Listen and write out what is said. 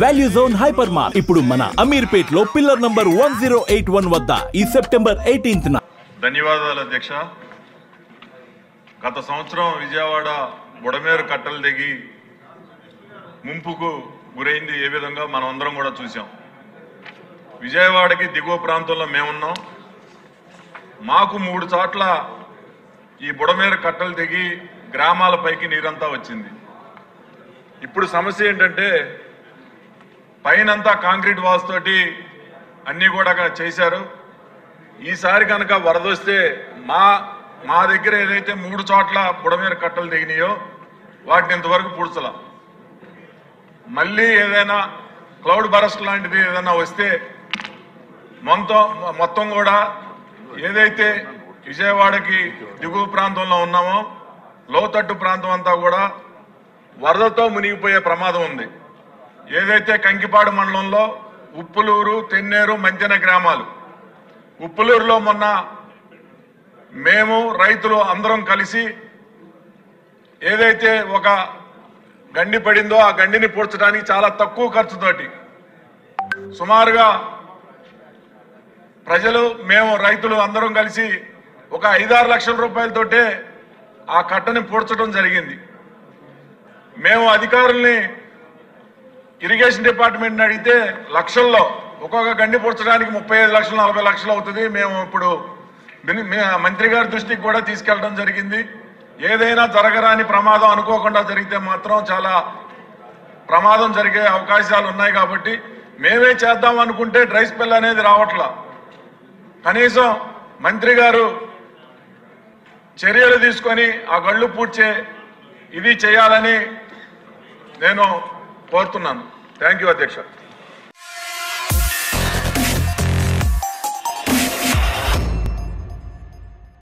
Value zone hyper mart ఇప్పుడు మన అమీర్పేట్ లో పిల్లర్ నంబర్ 1081 వద్ద ఈ సెప్టెంబర్ 18th ధన్యవాదాలు అధ్యక్ష. గత సంవత్సరం విజయవాడ బుడమేరు కట్టలు దిగి ముంపుకు గురైంది ఏ విధంగా మనం అందరం కూడా చూసాం. విజయవాడకి దిగువ ప్రాంతంలో మేమున్నాం. మాకు 3 చోట్ల ఈ బుడమేరు కట్టలు దిగి గ్రామాలపైకి నీరంతా వచ్చింది. ఇప్పుడు సమస్య ఏంటంటే పైనంతా కాంక్రీట్ వాల్స్ తోటి అన్నీ కూడా చేశారు. ఈసారి కనుక వరద వస్తే మా దగ్గర ఏదైతే 3 చోట్ల బుడమేరు కట్టలు దిగినాయో వాటిని ఇంతవరకు పూడ్చలా. మళ్ళీ ఏదైనా క్లౌడ్ బరస్ట్ లాంటిది ఏదైనా వస్తే మొత్తం కూడా ఏదైతే విజయవాడకి దిగువ ప్రాంతంలో ఉన్నామో లోతట్టు ప్రాంతం అంతా కూడా వరదతో మునిగిపోయే ప్రమాదం ఉంది. ఏదైతే కంకిపాడు మండలంలో ఉప్పులూరు, తెన్నేరు, మంతెన గ్రామాలు, ఉప్పులూరులో మొన్న మేము రైతులు అందరం కలిసి ఏదైతే ఒక గండి పడిందో ఆ గండిని పూడ్చడానికి చాలా తక్కువ ఖర్చుతోటి సుమారుగా ప్రజలు మేము రైతులు అందరం కలిసి ఒక 5-6 లక్షల రూపాయలతోటే ఆ కట్టని పూడ్చడం జరిగింది. మేము అధికారుల్ని ఇరిగేషన్ డిపార్ట్మెంట్ని అడిగితే లక్షల్లో ఒక్కొక్క గండి పూడ్చడానికి 35 లక్షలు 40 లక్షలు అవుతుంది. మేము ఇప్పుడు మంత్రి గారి దృష్టికి కూడా తీసుకెళ్ళడం జరిగింది. ఏదైనా జరగరాని ప్రమాదం అనుకోకుండా జరిగితే మాత్రం చాలా ప్రమాదం జరిగే అవకాశాలు ఉన్నాయి. కాబట్టి మేమే చేద్దాం అనుకుంటే డ్రై స్పెల్ అనేది రావట్లా. కనీసం మంత్రి గారు చర్యలు తీసుకొని ఆ గళ్ళు పూడ్చే ఇది చేయాలని నేను కోరుతున్నాను. థ్యాంక్ యూ అధ్యక్ష.